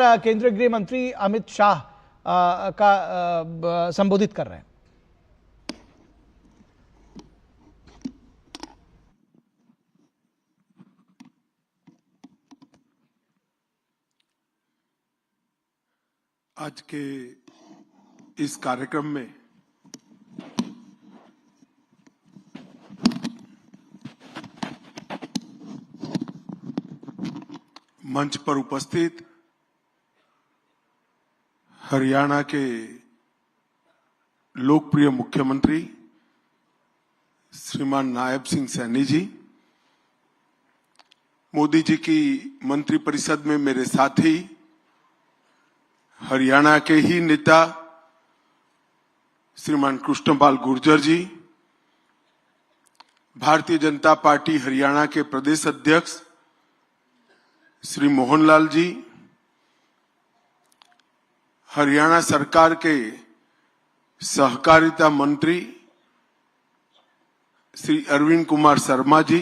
केंद्रीय गृह मंत्री अमित शाह का संबोधित कर रहे हैं। आज के इस कार्यक्रम में मंच पर उपस्थित हरियाणा के लोकप्रिय मुख्यमंत्री श्रीमान नायब सिंह सैनी जी, मोदी जी की मंत्रिपरिषद में मेरे साथी हरियाणा के ही नेता श्रीमान कृष्णपाल गुर्जर जी, भारतीय जनता पार्टी हरियाणा के प्रदेश अध्यक्ष श्री मोहनलाल जी, हरियाणा सरकार के सहकारिता मंत्री श्री अरविंद कुमार शर्मा जी,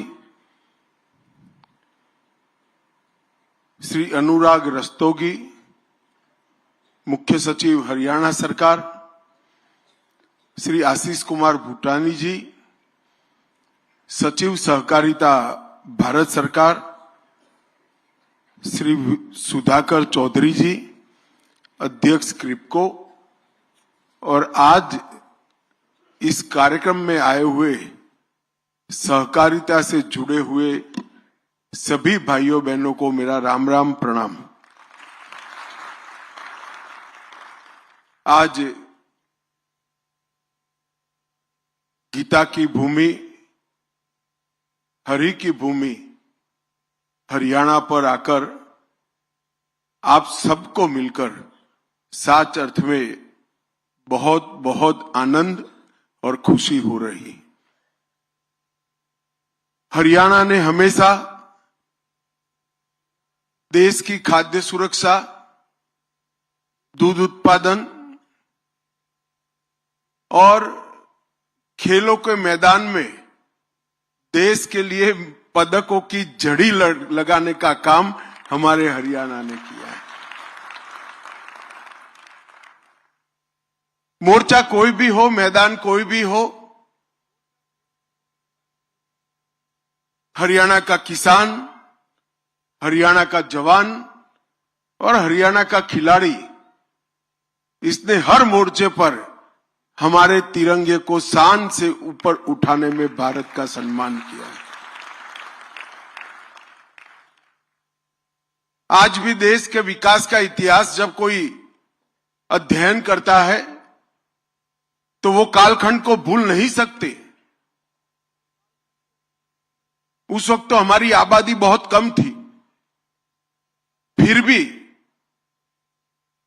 श्री अनुराग रस्तोगी, मुख्य सचिव हरियाणा सरकार, श्री आशीष कुमार भूटानी जी, सचिव सहकारिता भारत सरकार, श्री सुधाकर चौधरी जी, अध्यक्ष क्रिप्को, और आज इस कार्यक्रम में आए हुए सहकारिता से जुड़े हुए सभी भाइयों बहनों को मेरा राम राम प्रणाम। आज गीता की भूमि, हरि की भूमि हरियाणा पर आकर आप सबको मिलकर सच अर्थ में बहुत बहुत आनंद और खुशी हो रही। हरियाणा ने हमेशा देश की खाद्य सुरक्षा, दूध उत्पादन और खेलों के मैदान में देश के लिए पदकों की झड़ी लगाने का काम हमारे हरियाणा ने किया है। मोर्चा कोई भी हो, मैदान कोई भी हो, हरियाणा का किसान, हरियाणा का जवान और हरियाणा का खिलाड़ी, इसने हर मोर्चे पर हमारे तिरंगे को शान से ऊपर उठाने में भारत का सम्मान किया है। आज भी देश के विकास का इतिहास जब कोई अध्ययन करता है तो वो कालखंड को भूल नहीं सकते। उस वक्त तो हमारी आबादी बहुत कम थी, फिर भी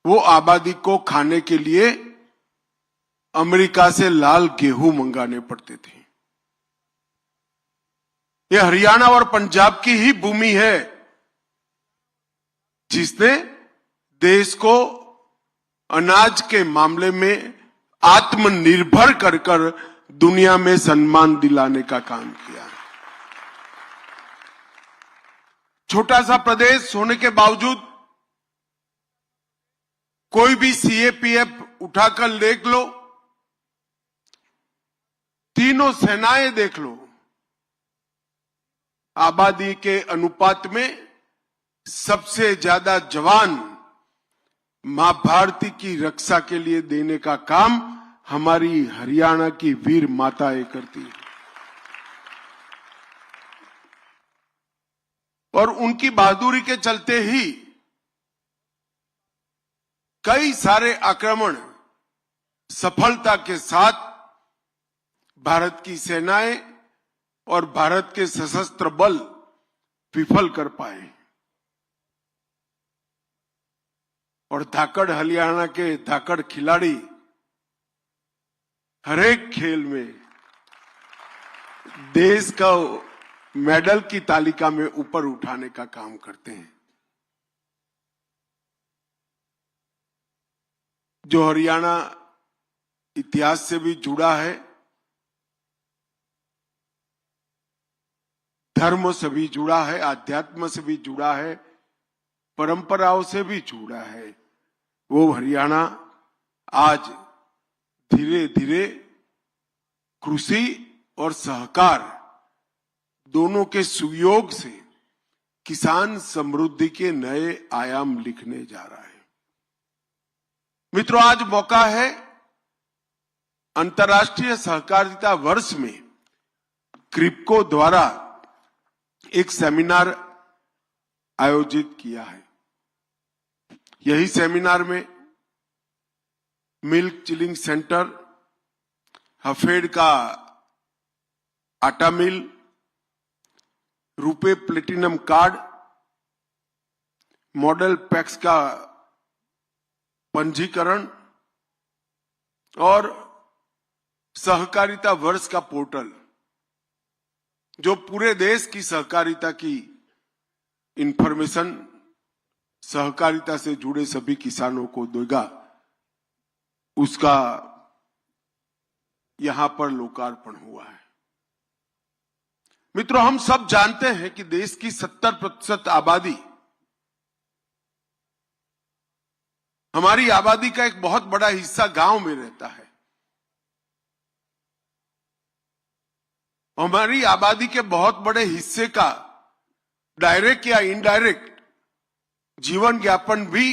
वो आबादी को खाने के लिए अमेरिका से लाल गेहूं मंगाने पड़ते थे। ये हरियाणा और पंजाब की ही भूमि है जिसने देश को अनाज के मामले में आत्मनिर्भर कर दुनिया में सम्मान दिलाने का काम किया। छोटा सा प्रदेश होने के बावजूद कोई भी सीएपीएफ उठाकर देख लो, तीनों सेनाएं देख लो, आबादी के अनुपात में सबसे ज्यादा जवान मां भारती की रक्षा के लिए देने का काम हमारी हरियाणा की वीर माताएं करती है। और उनकी बहादुरी के चलते ही कई सारे आक्रमण सफलता के साथ भारत की सेनाएं और भारत के सशस्त्र बल विफल कर पाए। और धाकड़ हरियाणा के धाकड़ खिलाड़ी हरेक खेल में देश का मेडल की तालिका में ऊपर उठाने का काम करते हैं। जो हरियाणा इतिहास से भी जुड़ा है, धर्म से भी जुड़ा है, आध्यात्म से भी जुड़ा है, परंपराओं से भी जुड़ा है। वो हरियाणा आज धीरे धीरे कृषि और सहकार दोनों के सुयोग से किसान समृद्धि के नए आयाम लिखने जा रहा है। मित्रों, आज मौका है अंतर्राष्ट्रीय सहकारिता वर्ष में क्रिप्को द्वारा एक सेमिनार आयोजित किया है। यही सेमिनार में मिल्क चिलिंग सेंटर, हफेड का आटा mill, RuPay platinum card, model PACS का पंजीकरण और सहकारिता वर्ष का पोर्टल, जो पूरे देश की सहकारिता की इंफॉर्मेशन सहकारिता से जुड़े सभी किसानों को देगा, उसका यहां पर लोकार्पण हुआ है। मित्रों, हम सब जानते हैं कि देश की 70% आबादी, हमारी आबादी का एक बहुत बड़ा हिस्सा गांव में रहता है। हमारी आबादी के बहुत बड़े हिस्से का डायरेक्ट या इनडायरेक्ट जीवन यापन भी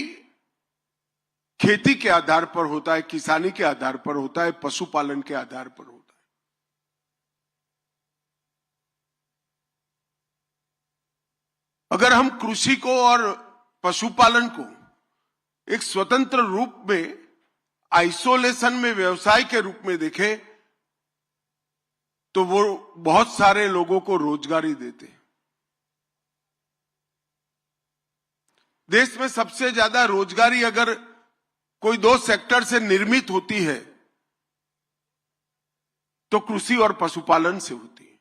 खेती के आधार पर होता है, किसानी के आधार पर होता है, पशुपालन के आधार पर होता है। अगर हम कृषि को और पशुपालन को एक स्वतंत्र रूप में, आइसोलेशन में, व्यवसाय के रूप में देखें तो वो बहुत सारे लोगों को रोजगारी देते हैं। देश में सबसे ज्यादा रोजगारी अगर कोई दो सेक्टर से निर्मित होती है तो कृषि और पशुपालन से होती है।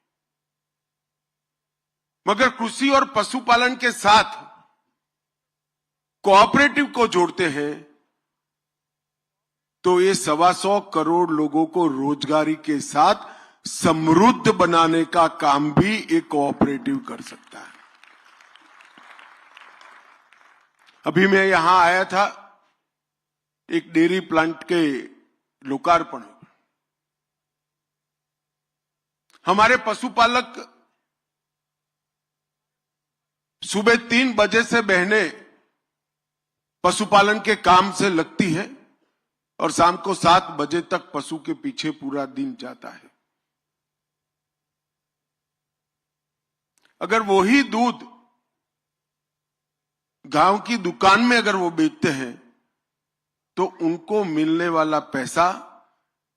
मगर कृषि और पशुपालन के साथ कोऑपरेटिव को जोड़ते हैं तो ये 125 करोड़ लोगों को रोजगारी के साथ समृद्ध बनाने का काम भी एक कोऑपरेटिव कर सकता है। अभी मैं यहां आया था एक डेयरी प्लांट के लोकार्पण। हमारे पशुपालक सुबह 3 बजे से बहनें पशुपालन के काम से लगती है और शाम को 7 बजे तक पशु के पीछे पूरा दिन जाता है। अगर वही दूध गांव की दुकान में अगर वो बेचते हैं तो उनको मिलने वाला पैसा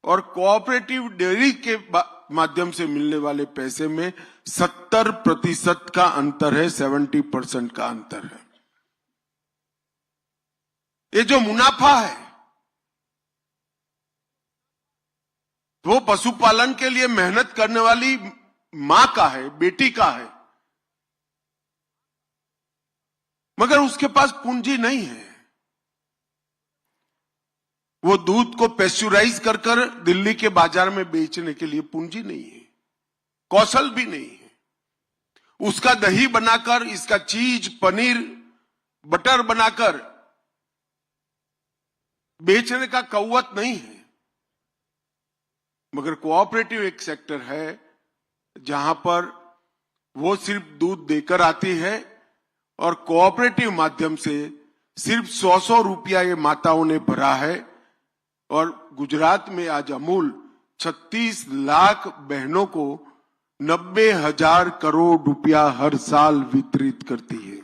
और कोऑपरेटिव डेयरी के माध्यम से मिलने वाले पैसे में 70% का अंतर है, 70% का अंतर है। ये जो मुनाफा है वो पशुपालन के लिए मेहनत करने वाली मां का है, बेटी का है, मगर उसके पास पूंजी नहीं है। वो दूध को पेस्चुराइज कर कर दिल्ली के बाजार में बेचने के लिए पूंजी नहीं है, कौशल भी नहीं है। उसका दही बनाकर, इसका चीज, पनीर, बटर बनाकर बेचने का कौवत नहीं है। मगर कोऑपरेटिव एक सेक्टर है जहां पर वो सिर्फ दूध देकर आती है और कोऑपरेटिव माध्यम से सिर्फ 100 रुपया ये माताओं ने भरा है। और गुजरात में आज अमूल 36 लाख बहनों को 90,000 करोड़ रुपया हर साल वितरित करती है।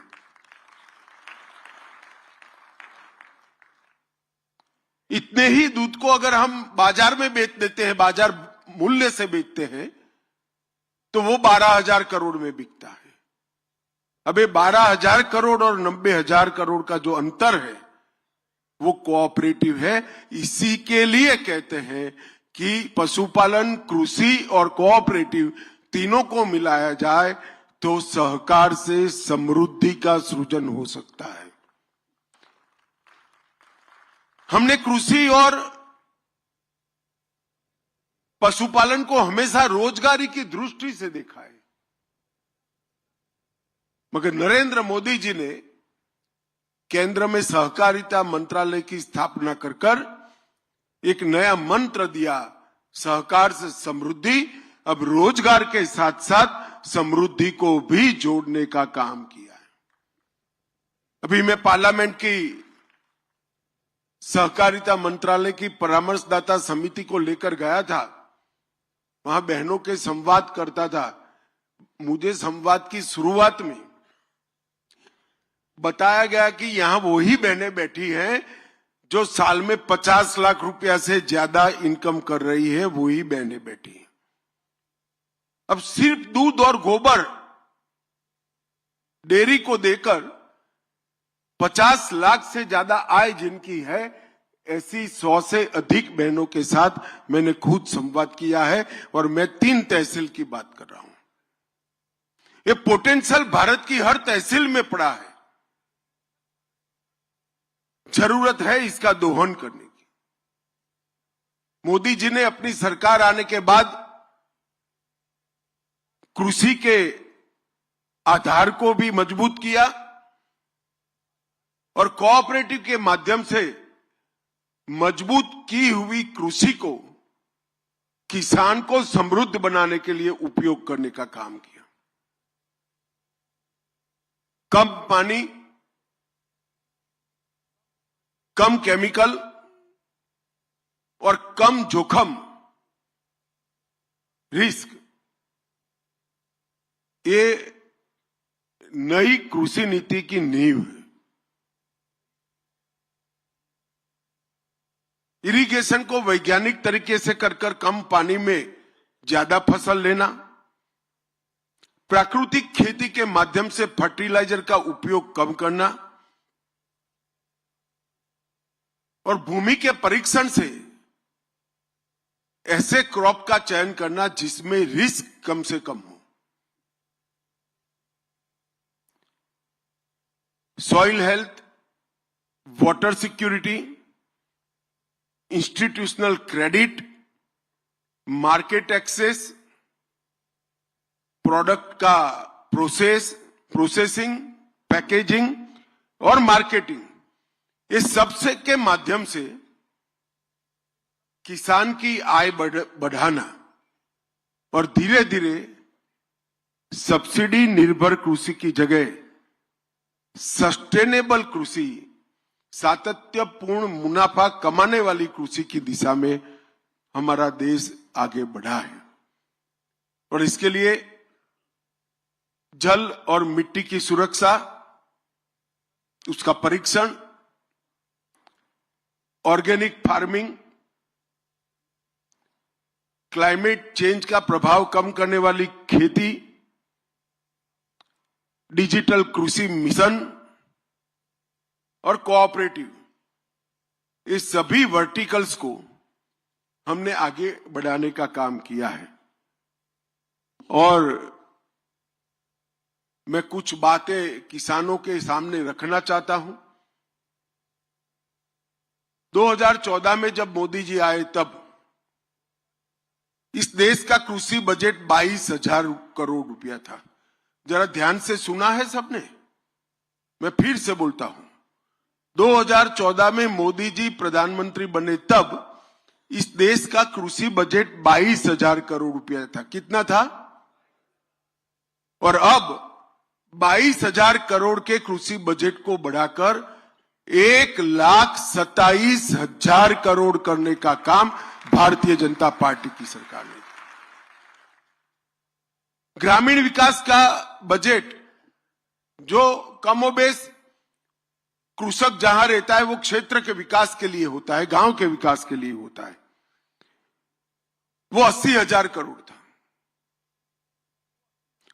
इतने ही दूध को अगर हम बाजार में बेच देते हैं, बाजार मूल्य से बेचते हैं, तो वो 12,000 करोड़ में बिकता है। अब ये 12,000 करोड़ और 90,000 करोड़ का जो अंतर है वो कोऑपरेटिव है। इसी के लिए कहते हैं कि पशुपालन, कृषि और कोऑपरेटिव तीनों को मिलाया जाए तो सहकार से समृद्धि का सृजन हो सकता है। हमने कृषि और पशुपालन को हमेशा रोजगारी की दृष्टि से देखा है, मगर नरेंद्र मोदी जी ने केंद्र में सहकारिता मंत्रालय की स्थापना कर एक नया मंत्र दिया, सहकार से समृद्धि। अब रोजगार के साथ साथ समृद्धि को भी जोड़ने का काम किया है। अभी मैं पार्लियामेंट की सहकारिता मंत्रालय की परामर्शदाता समिति को लेकर गया था, वहां बहनों के संवाद करता था। मुझे संवाद की शुरुआत में बताया गया कि यहां वही बहनें बैठी हैं जो साल में 50 लाख रुपया से ज्यादा इनकम कर रही है, वही बहनें बैठी हैं। अब सिर्फ दूध और गोबर डेयरी को देकर 50 लाख से ज्यादा आय जिनकी है, ऐसी 100 से अधिक बहनों के साथ मैंने खुद संवाद किया है और मैं 3 तहसील की बात कर रहा हूं। ये पोटेंशियल भारत की हर तहसील में पड़ा है, जरूरत है इसका दोहन करने की। मोदी जी ने अपनी सरकार आने के बाद कृषि के आधार को भी मजबूत किया और कोऑपरेटिव के माध्यम से मजबूत की हुई कृषि को किसान को समृद्ध बनाने के लिए उपयोग करने का काम किया। कम पानी, कम केमिकल और कम जोखिम रिस्क, ये नई कृषि नीति की नींव है। इरिगेशन को वैज्ञानिक तरीके से कर कम पानी में ज्यादा फसल लेना, प्राकृतिक खेती के माध्यम से फर्टिलाइजर का उपयोग कम करना और भूमि के परीक्षण से ऐसे क्रॉप का चयन करना जिसमें रिस्क कम से कम हो। Soil health, water security, institutional credit, market access, product का प्रोसेसिंग, पैकेजिंग और मार्केटिंग, ये सबसे के माध्यम से किसान की आय बढ़ाना और धीरे धीरे सब्सिडी निर्भर कृषि की जगह सस्टेनेबल कृषि, सातत्यपूर्ण मुनाफा कमाने वाली कृषि की दिशा में हमारा देश आगे बढ़ा है। और इसके लिए जल और मिट्टी की सुरक्षा, उसका परीक्षण, ऑर्गेनिक फार्मिंग, क्लाइमेट चेंज का प्रभाव कम करने वाली खेती, डिजिटल कृषि मिशन और कोऑपरेटिव, इस सभी वर्टिकल्स को हमने आगे बढ़ाने का काम किया है। और मैं कुछ बातें किसानों के सामने रखना चाहता हूं। 2014 में जब मोदी जी आए तब इस देश का कृषि बजट 22,000 करोड़ रुपया था। जरा ध्यान से सुना है सबने? मैं फिर से बोलता हूं, 2014 में मोदी जी प्रधानमंत्री बने तब इस देश का कृषि बजट 22,000 करोड़ रुपया था। कितना था? और अब 22,000 करोड़ के कृषि बजट को बढ़ाकर 1,27,000 करोड़ करने का काम भारतीय जनता पार्टी की सरकार ने। ग्रामीण विकास का बजट जो कमोबेश कृषक जहां रहता है वो क्षेत्र के विकास के लिए होता है, गांव के विकास के लिए होता है, वो 80,000 करोड़ था।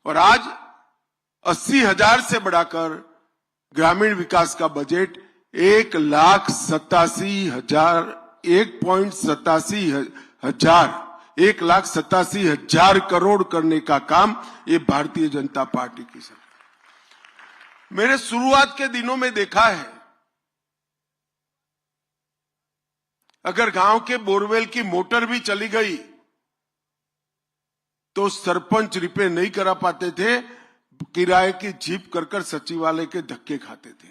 और आज 80,000 से बढ़ाकर ग्रामीण विकास का बजट 1,87,000 करोड़ करने का काम ये भारतीय जनता पार्टी की सरकार। मेरे शुरुआत के दिनों में देखा है, अगर गांव के बोरवेल की मोटर भी चली गई तो सरपंच रिपेयर नहीं करा पाते थे, किराए की जीप कर सचिवालय के धक्के खाते थे।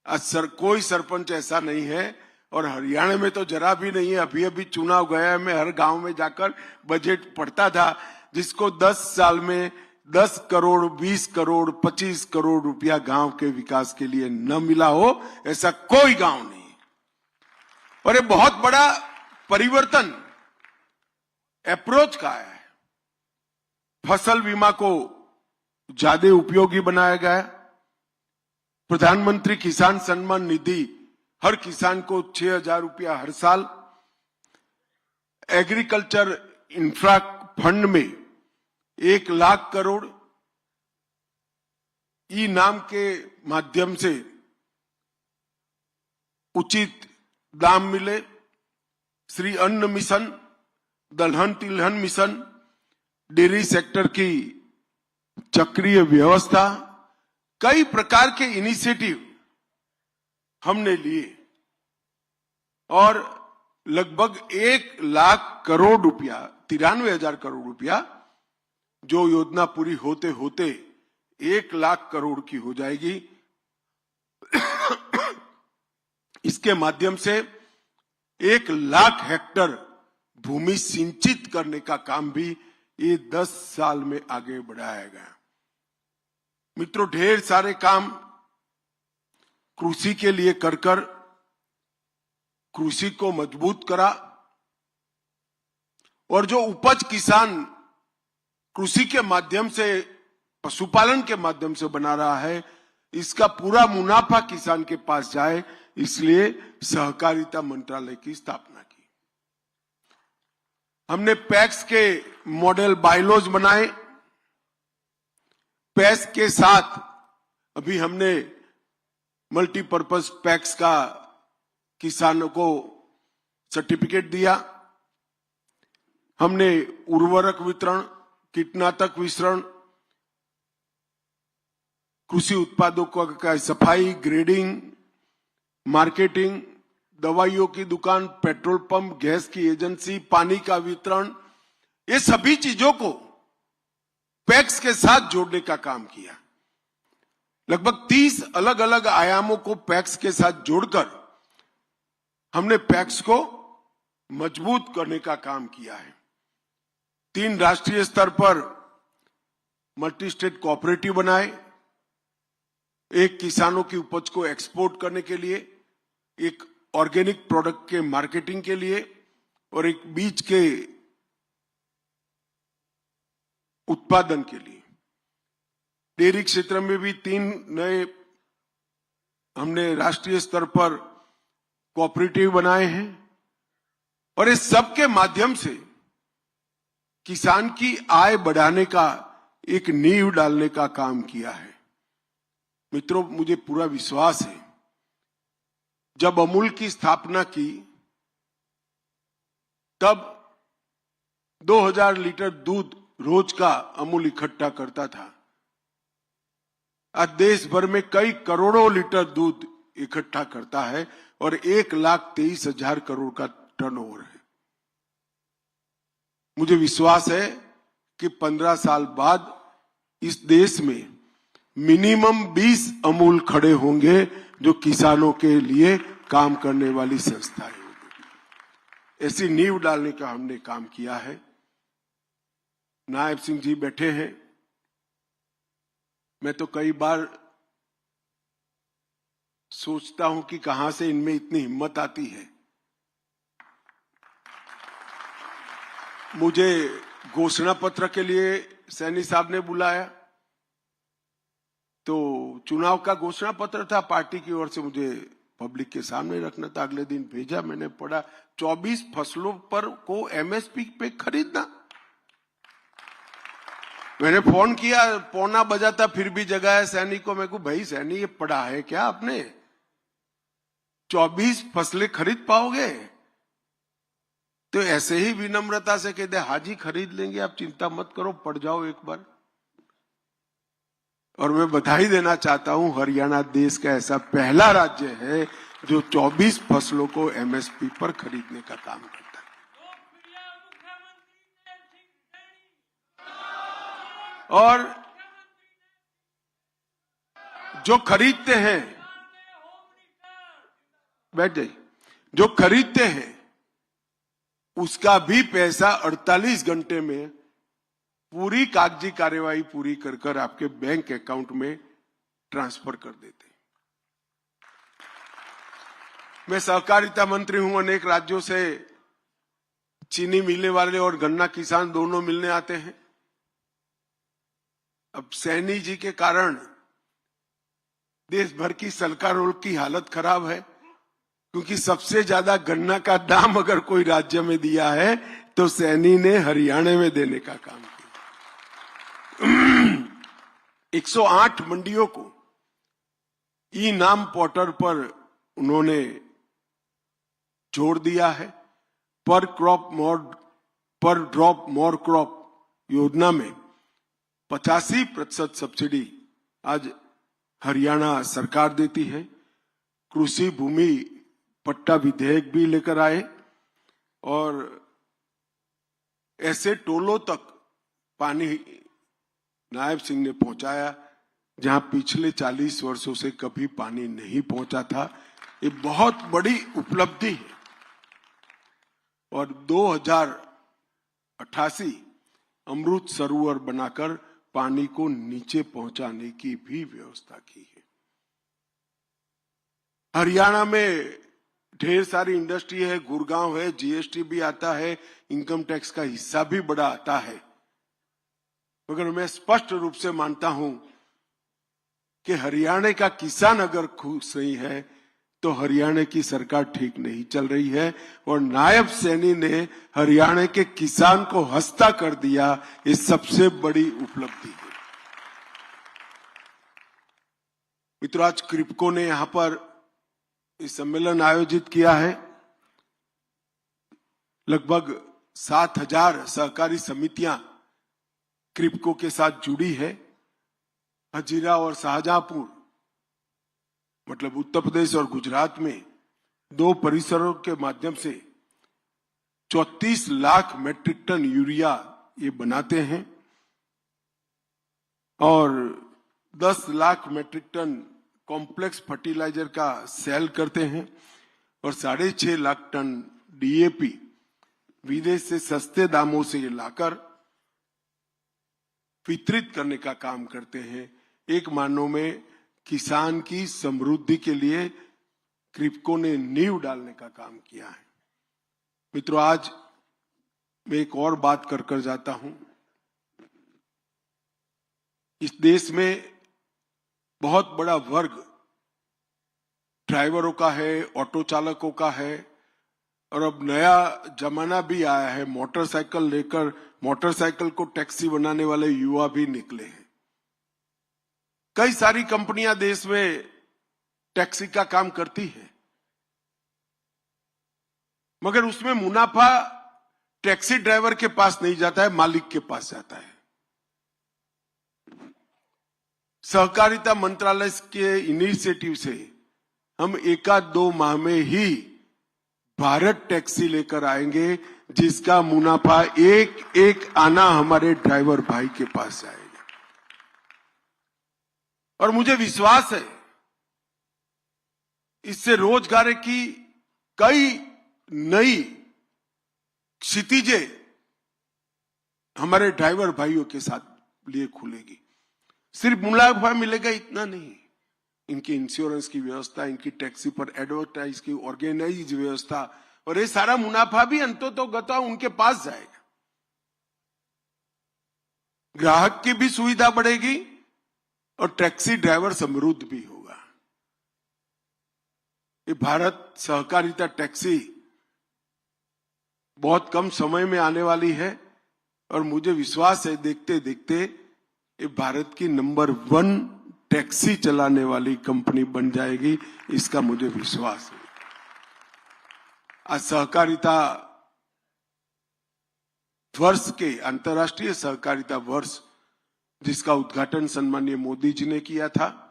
कोई सरपंच ऐसा नहीं है, और हरियाणा में तो जरा भी नहीं है। अभी अभी चुनाव गया है, मैं हर गांव में जाकर बजट पढ़ता था, जिसको 10 साल में 10 करोड़, 20 करोड़, 25 करोड़ रुपया गांव के विकास के लिए न मिला हो, ऐसा कोई गांव नहीं। और ये बहुत बड़ा परिवर्तन अप्रोच का है। फसल बीमा को ज्यादा उपयोगी बनाया गया। प्रधानमंत्री किसान सम्मान निधि हर किसान को 6,000 रुपया हर साल। एग्रीकल्चर इंफ्रा फंड में 1 लाख करोड़। ई नाम के माध्यम से उचित दाम मिले। श्री अन्न मिशन, दलहन तिलहन मिशन, डेयरी सेक्टर की चक्रीय व्यवस्था, कई प्रकार के इनिशिएटिव हमने लिए और लगभग 1 लाख करोड़ रुपया, 93,000 करोड़ रुपया, जो योजना पूरी होते होते 1 लाख करोड़ की हो जाएगी। इसके माध्यम से 1 लाख हेक्टर भूमि सिंचित करने का काम भी ये 10 साल में आगे बढ़ाया गया। मित्रों, ढेर सारे काम कृषि के लिए कर कृषि को मजबूत करा, और जो उपज किसान कृषि के माध्यम से, पशुपालन के माध्यम से बना रहा है, इसका पूरा मुनाफा किसान के पास जाए, इसलिए सहकारिता मंत्रालय की स्थापना की। हमने पैक्स के मॉडल बायलॉज बनाए। पैक्स के साथ अभी हमने मल्टीपर्पज पैक्स का किसानों को सर्टिफिकेट दिया। हमने उर्वरक वितरण, कीटनाशक वितरण, कृषि उत्पादों का सफाई, ग्रेडिंग, मार्केटिंग, दवाइयों की दुकान, पेट्रोल पंप, गैस की एजेंसी, पानी का वितरण, ये सभी चीजों को पैक्स के साथ जोड़ने का काम किया। लगभग 30 अलग अलग आयामों को पैक्स के साथ जोड़कर हमने पैक्स को मजबूत करने का काम किया है। 3 राष्ट्रीय स्तर पर मल्टी स्टेट कोऑपरेटिव बनाए, एक किसानों की उपज को एक्सपोर्ट करने के लिए, एक ऑर्गेनिक प्रोडक्ट के मार्केटिंग के लिए, और एक बीज के उत्पादन के लिए। डेयरी क्षेत्र में भी 3 नए हमने राष्ट्रीय स्तर पर कोऑपरेटिव बनाए हैं, और इस सब के माध्यम से किसान की आय बढ़ाने का एक नींव डालने का काम किया है। मित्रों, मुझे पूरा विश्वास है, जब अमूल की स्थापना की तब 2000 लीटर दूध रोज का अमूल इकट्ठा करता था। आज देश भर में कई करोड़ों लीटर दूध इकट्ठा करता है और 1,23,000 करोड़ का टर्नओवर है। मुझे विश्वास है कि 15 साल बाद इस देश में मिनिमम 20 अमूल खड़े होंगे, जो किसानों के लिए काम करने वाली संस्थाएं होंगी। ऐसी नींव डालने का हमने काम किया है। नायब सिंह जी बैठे हैं। मैं तो कई बार सोचता हूं कि कहां से इनमें इतनी हिम्मत आती है। मुझे घोषणा पत्र के लिए सैनी साहब ने बुलाया, तो चुनाव का घोषणा पत्र था पार्टी की ओर से, मुझे पब्लिक के सामने रखना था। अगले दिन भेजा, मैंने पढ़ा 24 फसलों पर को एमएसपी पे खरीदना। मैंने फोन किया, पौना बजा था, फिर भी जगाया सैनी को। मैं को भाई सैनी, ये पढ़ा है क्या आपने? 24 फसलें खरीद पाओगे? तो ऐसे ही विनम्रता से कहते, हाजी खरीद लेंगे, आप चिंता मत करो, पढ़ जाओ एक बार। और मैं बधाई देना चाहता हूं, हरियाणा देश का ऐसा पहला राज्य है जो 24 फसलों को एमएसपी पर खरीदने का काम करता है। और जो खरीदते हैं बैठ जाइए, जो खरीदते हैं उसका भी पैसा 48 घंटे में पूरी कागजी कार्यवाही पूरी कर कर आपके बैंक अकाउंट में ट्रांसफर कर देते हैं। मैं सहकारिता मंत्री हूं, अनेक राज्यों से चीनी मिलने वाले और गन्ना किसान दोनों मिलने आते हैं। अब सैनी जी के कारण देश भर की सरकारों की हालत खराब है, क्योंकि सबसे ज्यादा गन्ना का दाम अगर कोई राज्य में दिया है तो सैनी ने हरियाणा में देने का काम किया। 108 मंडियों को ई नाम पोर्टल पर उन्होंने जोड़ दिया है। पर ड्रॉप मोर क्रॉप योजना में 85% सब्सिडी आज हरियाणा सरकार देती है। कृषि भूमि पट्टा विधेयक भी लेकर आए और ऐसे टोलों तक पानी नायब सिंह ने पहुंचाया जहां पिछले 40 वर्षों से कभी पानी नहीं पहुंचा था। ये बहुत बड़ी उपलब्धि है। और 2088 अमृत सरोवर बनाकर पानी को नीचे पहुंचाने की भी व्यवस्था की है। हरियाणा में ढेर सारी इंडस्ट्री है, गुड़गांव है, जीएसटी भी आता है, इनकम टैक्स का हिस्सा भी बड़ा आता है। मगर मैं स्पष्ट रूप से मानता हूं कि हरियाणा का किसान अगर खुश नहीं है तो हरियाणा की सरकार ठीक नहीं चल रही है। और नायब सैनी ने हरियाणा के किसान को हंसता कर दिया, ये सबसे बड़ी उपलब्धि है। मित्रों, आज क्रिप्को ने यहां पर इस सम्मेलन आयोजित किया है। लगभग 7000 सहकारी समितियां क्रिप्को के साथ जुड़ी है। हजीरा और शाहजहांपुर मतलब उत्तर प्रदेश और गुजरात में 2 परिसरों के माध्यम से 34 लाख मैट्रिक टन यूरिया ये बनाते हैं और 10 lakh metric tonne complex fertiliser का सेल करते हैं और 6.5 लाख टन डीएपी विदेश से सस्ते दामों से ये लाकर वितरित करने का काम करते हैं। एक मानों में किसान की समृद्धि के लिए क्रिप्को ने नींव डालने का काम किया है। मित्रों, आज मैं एक और बात कर जाता हूं। इस देश में बहुत बड़ा वर्ग ड्राइवरों का है, ऑटो चालकों का है और अब नया जमाना भी आया है। मोटरसाइकिल लेकर मोटरसाइकिल को टैक्सी बनाने वाले युवा भी निकले हैं। कई सारी कंपनियां देश में टैक्सी का काम करती है, मगर उसमें मुनाफा टैक्सी ड्राइवर के पास नहीं जाता है, मालिक के पास जाता है। सहकारिता मंत्रालय के इनिशिएटिव से हम 1-2 माह में ही भारत टैक्सी लेकर आएंगे, जिसका मुनाफा एक आना हमारे ड्राइवर भाई के पास जाएगा। और मुझे विश्वास है इससे रोजगार की कई नई क्षितिजें हमारे ड्राइवर भाइयों के साथ लिए खुलेगी। सिर्फ मुनाफा मिलेगा इतना नहीं, इनकी इंश्योरेंस की व्यवस्था, इनकी टैक्सी पर एडवर्टाइज की ऑर्गेनाइज व्यवस्था और ये सारा मुनाफा भी अंततोगत्वा उनके पास जाएगा। ग्राहक की भी सुविधा बढ़ेगी और टैक्सी ड्राइवर समृद्ध भी होगा। ये भारत सहकारिता टैक्सी बहुत कम समय में आने वाली है और मुझे विश्वास है देखते देखते ये भारत की नंबर 1 टैक्सी चलाने वाली कंपनी बन जाएगी, इसका मुझे विश्वास है। आज सहकारिता वर्ष के अंतर्राष्ट्रीय सहकारिता वर्ष जिसका उद्घाटन सम्माननीय मोदी जी ने किया था,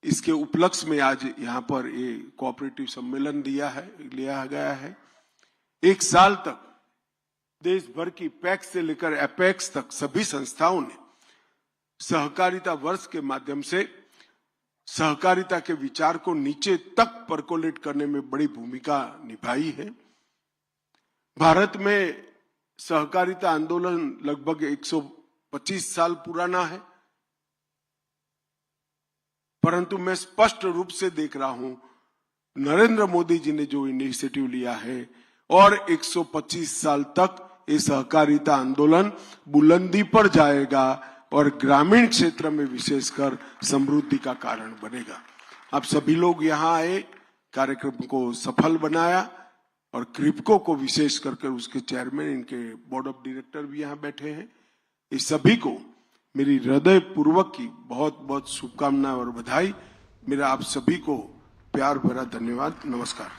इसके उपलक्ष्य में आज यहां पर ये कोऑपरेटिव सम्मेलन लिया गया है। 1 साल तक देश भर की पैक्स से लेकर एपेक्स तक सभी संस्थाओं ने सहकारिता वर्ष के माध्यम से सहकारिता के विचार को नीचे तक परकोलेट करने में बड़ी भूमिका निभाई है। भारत में सहकारिता आंदोलन लगभग 125 साल पुराना है, परंतु मैं स्पष्ट रूप से देख रहा हूं नरेंद्र मोदी जी ने जो इनिशिएटिव लिया है और 125 साल तक ये सहकारिता आंदोलन बुलंदी पर जाएगा और ग्रामीण क्षेत्र में विशेषकर समृद्धि का कारण बनेगा। आप सभी लोग यहाँ आए, कार्यक्रम को सफल बनाया और क्रिप्को को विशेष करके उसके चेयरमैन, इनके बोर्ड ऑफ डायरेक्टर भी यहाँ बैठे हैं, इस सभी को मेरी हृदय पूर्वक की बहुत बहुत शुभकामनाएं और बधाई। मेरा आप सभी को प्यार भरा धन्यवाद। नमस्कार।